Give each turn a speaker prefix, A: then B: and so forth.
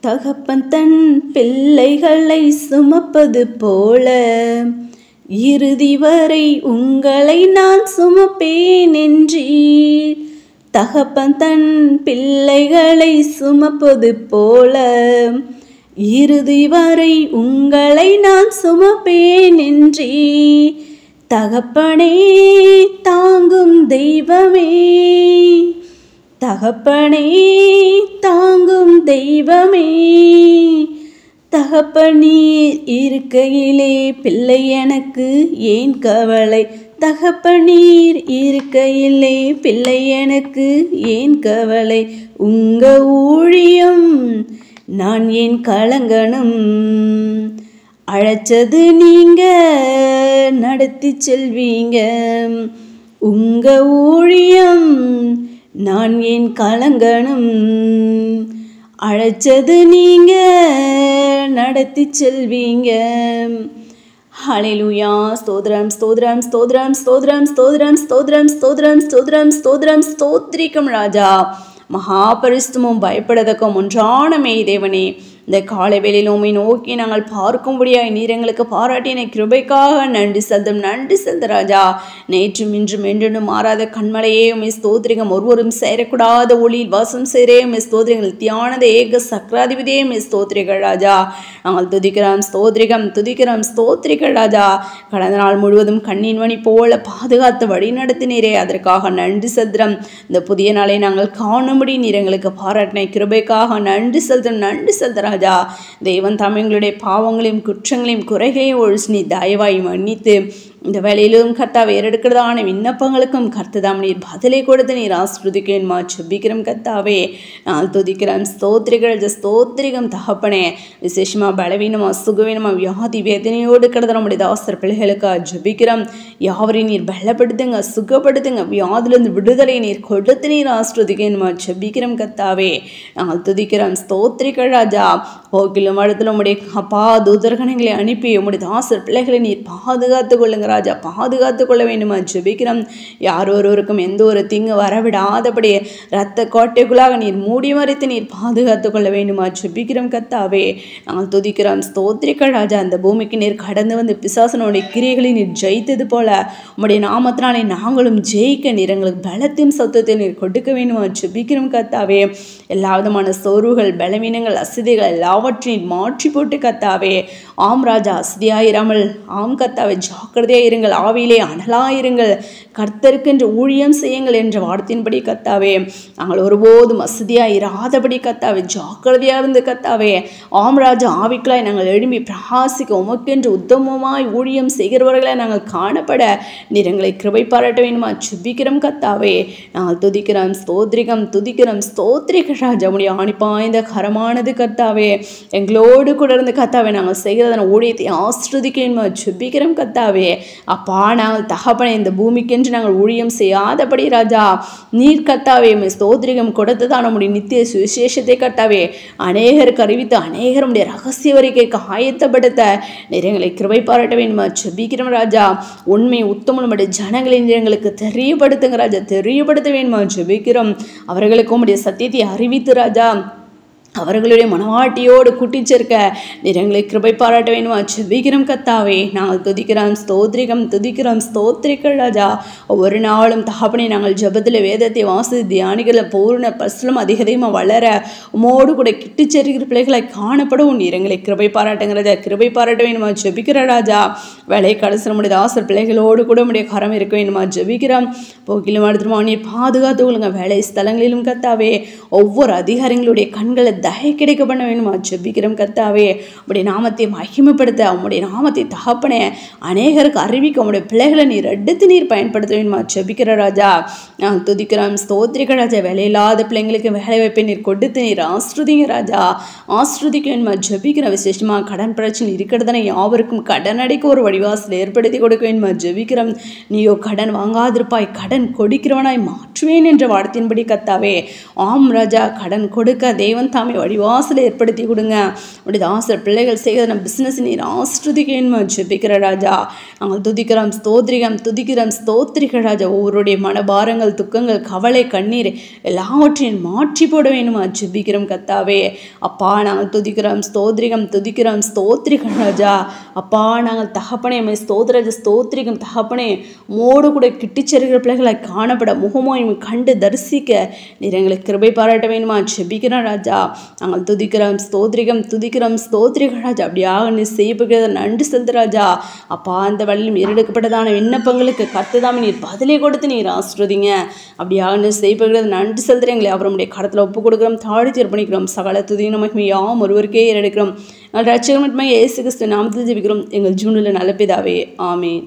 A: தகப்பன் தன் பிள்ளைகளை சுமப்பது போல இறுதி வரை உங்களை நான் சுமப்பேன் என்றீர். தகப்பன் தன் பிள்ளைகளை சுமப்பது போல இறுதி வரை உங்களை நான் சுமப்பேன் என்றீர். தகப்பனே தாங்கும் தெய்வமே, தகப்பனே தாங்கும் தெய்வமே, தகப்பனீர் இருக்கையிலே பிள்ளை எனக்கு ஏன் கவலை, தகப்பனீர் இருக்கையிலே பிள்ளை எனக்கு ஏன் கவலை, உங்க ஊழியம் நான் ஏன் கலங்கணும், அழைச்சது நீங்க நடத்தி செல்வீங்க, உங்க ஊழியம் நான் ஏன் கலங்கணும், அழைச்சது நீங்க நடத்தி செல்வீங்க. ஹல்லேலூயா. ஸ்தோத்திரம் ஸ்தோத்திரம் ஸ்தோத்திரம் ஸ்தோத்திரம் ஸ்தோத்திரம் ஸ்தோத்திரம் ஸ்தோத்திரம் ஸ்தோத்திரம் ஸ்தோத்திரம் ஸ்தோத்திரிக்கும் ராஜா. மகா பரிசுத்தமும் பயப்படத்தக்கும் ஒன்றான மெய் தேவனே, இந்த காலை வேளையில் உம்மை நோக்கி நாங்கள் பார்க்கும்படியாய் நீர் எங்களுக்கு பாராட்டின கிருபைக்காக நன்றி செலுத்தும் நன்றி செலுத்த ராஜா. நேற்றும் இன்றும் என்றும் மாறாத கண்மலையே உம்மை ஸ்தோத்திரிகம், ஒருவரும் சேரக்கூடாத ஒளியில் வாசம் சேரே உம்மை ஸ்தோத்திரிகள், தியானத ஏக சக்கராதிபதியே உம்மை ஸ்தோத்திரிகள் ராஜா. நாங்கள் துதிக்கிறோம் ஸ்தோத்திரிகம் துதிக்கிறோம் ஸ்தோத்திரிகள் ராஜா. கடந்த நாள் முழுவதும் கண்ணின் மணி போல பாதுகாத்து வழி நடத்தினீரே, அதற்காக நன்றி செலுத்துறோம். இந்த புதிய நாளை நாங்கள் காணும்படி நீர் எங்களுக்கு பாராட்டின கிருபைக்காக நன்றி செலுத்தும் நன்றி செலுத்துறோம் ராஜா. தேவன் தாம் எங்களுடைய பாவங்களையும் குற்றங்களையும் குறைகளையும் ஒழிச்சு நீ தயவாய் மன்னித்து இந்த வேலையிலும் கர்த்தாவை ஏறெடுக்கிறதான விண்ணப்பங்களுக்கும் கர்த்ததாம் நீர் பதிலை கொடுத்து நீர் ஆஸ்ருதிக்கேன்மா செபிக்கிறோம் கர்த்தாவே. நான் துதிக்கிறோம் ஸ்தோத்திரிகள் ஸ்தோத்திரிகம் தகப்பனே. விசேஷமா பலவீனமா சுகவீனமா வியாதி வேதனையோடு இருக்கிறத நம்முடைய தாசர் பிள்ளைகளுக்கு ஜபிக்கிறோம். யாவரையும் நீர் பலப்படுத்துங்க, சுகப்படுத்துங்க, வியாதிலிருந்து விடுதலை நீர் கொடுத்து நீர் ஆஸ்ருதிக்கேன்மா செபிக்கிறோம் கர்த்தாவே. நாங்கள் துதிக்கிறோம் ஸ்தோத்திரிகள் ராஜா. போக்கிலும் இடத்துல உம்முடைய அப்பா தூதர்கணங்களை அனுப்பி உம்முடைய தாசர் பிள்ளைகளை நீர் பாதுகாத்து கொள்ளுங்க ராஜா, பாதுகாத்து கொள்ள வேண்டுமா ஜெபிக்கிறோம். யார் ஒருவருக்கும் எந்த ஒரு தீங்கு வரவிடாதபடி இரத்த கோட்டைக்குள்ளாக நீர் மூடி மறைத்து நீர் பாதுகாத்து கொள்ள வேண்டுமா ஜெபிக்கிறோம் கர்த்தாவே. நாங்கள் துதிக்கிறோம் ஸ்தோத்திரிகள் ராஜா. அந்த பூமிக்கு நீர் கடந்து வந்து பிசாசனுடைய கிரியைகளை நீர் ஜெயித்தது போல உம்முடைய நாமத்தினாலே நாங்களும் ஜெயிக்க நீர் எங்களுக்கு பலத்தையும் சத்தத்தை நீர் கொடுக்க வேண்டுமா ஜெபிக்கிறோம் கர்த்தாவே. எல்லா விதமான சோர்வுகள் பலவீனங்கள் அசதிகள் எல்லாவற்றையும் மாற்றி போட்டு கர்த்தாவே. ஆம் ராஜா, அசதியாயிராமல் ஆம் கர்த்தாவே ஜாக்கிரதையாக இருங்கள், ஆவியிலே அனலாயிருங்கள், கர்த்தருக்கென்று ஊழியம் செய்யுங்கள் என்ற வார்த்தையின்படி கர்த்தாவே. நாங்கள் ஒருபோதும் அசதியாக இராதபடி கர்த்தாவே ஜாக்கிரதையாக இருந்து கர்த்தாவே. ஆம் ராஜா, ஆவிக்களாய் நாங்கள் எழும்பி பிரகாசிக்க உமக்கென்று உத்தமமாய் ஊழியம் செய்கிறவர்களை நாங்கள் காணப்பட நீர் எங்களை கிருபை பாராட்ட வேண்டுமா ஜெபிக்கிறோம் கர்த்தாவே. நாங்கள் துதிக்கிறோம் ஸ்தோத்திரிகம் துதிக்கிறோம் ஸ்தோத்திரிக ராஜா. உடைய ஆணிப்பாய்ந்த கரமானது கர்த்தாவே எங்களோடு கூட இருந்து கர்த்தாவே நாங்கள் செய்கிறதான ஊழியத்தை ஆஸ்ருதிக்க வேண்டுமா ஜெபிக்கிறோம் கர்த்தாவே. அப்பா, நாங்கள் தகப்பனை இந்த பூமிக்கென்று நாங்கள் ஊழியம் செய்யாதபடி ராஜா நீர் கர்த்தாவே ஸ்தோத்திரிகம் கொடுத்ததான் நம்முடைய நித்திய சுவிசேஷத்தை கர்த்தாவே அநேகருக்கு அறிவித்து அநேகருடைய ரகசிய வரிக்கைக்கு ஆயத்தப்படுத்த நீர் எங்களை கிருபை பாராட்ட வேண்டுமா ஜெபிக்கிறோம் ராஜா. உண்மை உத்தம நம்முடைய ஜனங்களை எங்களுக்கு தெரியப்படுத்துங்க ராஜா, தெரியப்படுத்த வேண்டுமா ஜெபிக்கிறோம். அவர்களுக்கு உம்முடைய சத்தியத்தை அறிவித்து ராஜா அவர்களுடைய மனவாட்டியோடு கூட்டி சேர்க்க நீர் எங்களை கிருபை பாராட்ட வேண்டுமா ஜெபிக்கிறோம் கர்த்தாவே. நாங்கள் துதிக்கிறோம் ஸ்தோத்திரிகம் துதிக்கிறோம் ஸ்தோத்திரிகள் ராஜா. ஒவ்வொரு நாளும் தகப்பனை நாங்கள் ஜெபத்தில் வேதத்தை வாசி தியானிகளை பூர்ண பரிசுலம் அதிகமாக வளர உமோடு கூட கிட்டு சேர்க்கிற பிள்ளைகளை காணப்படும் நீர் எங்களை கிருபை பாராட்டுங்கிறத கிருபை பாராட்ட வேண்டுமா ஜெபிக்கிற ராஜா. வேலை கடைசி நம்முடைய தாசர் பிள்ளைகளோடு கூட நம்முடைய கரம் இருக்க வேண்டுமா ஜெபிக்கிறோம். போக்கிலும் அடுத்துமா நீர் பாதுகாத்து கொள்ளுங்க. வேலை ஸ்தலங்களிலும் கர்த்தாவே ஒவ்வொரு அதிகாரிகளுடைய கண்களை தயை கிடைக்க பண்ண வேணுமா ஜெபிக்கிறோம் கர்த்தாவே. உம்முடைய நாமத்தை மகிமைப்படுத்த உம்முடைய நாமத்தை தகப்பனே அநேகருக்கு அறிவிக்க உம்முடைய பிள்ளைகளை நீர் எடுத்து நீர் பயன்படுத்த வேணுமா ஜெபிக்கிற ராஜா. நான் துதிக்கிறோம் ஸ்தோத்திரிக்க ராஜா. வேலையில்லாத பிள்ளைங்களுக்கு வேலை வாய்ப்பை நீர் கொடுத்து நீர் ஆஸ்ருதிங்க ராஜா, ஆஸ்ருதிக்க வேணுமா ஜெபிக்கிற. விசேஷமா கடன் பிரச்சனை இருக்கிறதானே யாவருக்கும் கடன் அடைக்க ஒரு வடிவாசல் ஏற்படுத்தி கொடுக்க வேணுமா ஜெபிக்கிறோம். நீயோ கடன் வாங்காதிருப்பாய், கடன் கொடுக்கிறவனாய் மாற்றுவேன் என்ற வார்த்தையின்படி கர்த்தாவே. ஆம் ராஜா, கடன் கொடுக்க தேவன் தாமே நீ வழிவாசலை ஏற்படுத்தி கொடுங்க. அப்படி தாசர் பிள்ளைகள் செய்கிற நம்ம பிஸ்னஸ் நீர் ஆஸ்ருதிக்கேன்னு ஜெபிக்கிற ராஜா. நாங்கள் துதிக்கிறோம், ஸ்தோத்திரிகம், துதிக்கிறோம், ஸ்தோத்திரிக ராஜா. ஒவ்வொருடைய மனபாரங்கள், துக்கங்கள், கவலை, கண்ணீர் எல்லாவற்றையும் மாற்றி போட வேணுமா ஜெபிக்கிறோம் கத்தாவே. அப்பா நாங்கள் துதிக்கிறோம், ஸ்தோத்திரிகம், துதிக்கிறோம், ஸ்தோத்திரிக ராஜா. அப்பா நாங்கள் தகப்பனே ஸ்தோத்திர ஸ்தோத்திரிகம் தகப்பனே. மோடு கூட கிட்டிச்செருகிற பிள்ளைகளை காணப்பட முகமோ கண்டு தரிசிக்க நீர் எங்களுக்கு கிருபை பாராட்ட வேணுமா ஜெபிக்கிறோம் ராஜா. நாங்கள் துதிக்கிறோம், ஸ்தோத்திரிகம், துதிக்கிறோம், ஸ்தோத்திரிக ராஜா. அப்படியாக நீ செய்யப்படுகிறத நன்றி செலுத்து ராஜா. அப்பா அந்த வழியில் எடுக்கப்பட்டதான விண்ணப்பங்களுக்கு கர்த்ததாமே நீர் பதிலை கொடுத்து நீர் ஆசிர்வதிங்க. அப்படியாக நீ செய்யப்படுகிறத நன்றி செலுத்துற எங்களை அவருடைய கடத்தில் ஒப்பு கொடுக்கிறோம், தாழ்த்தி அர்ப்பணிக்கிறோம். சகல துதியும் நமக்கு யாம் ஒருவருக்கே ஏறெடுக்கிறோம். ரட்சகர் மட்டுமே இயேசு கிறிஸ்து நாமத்தில் ஜெபிக்கிறோம் எங்கள் ஜீவனில் நல்ல பிதாவே. ஆமென்.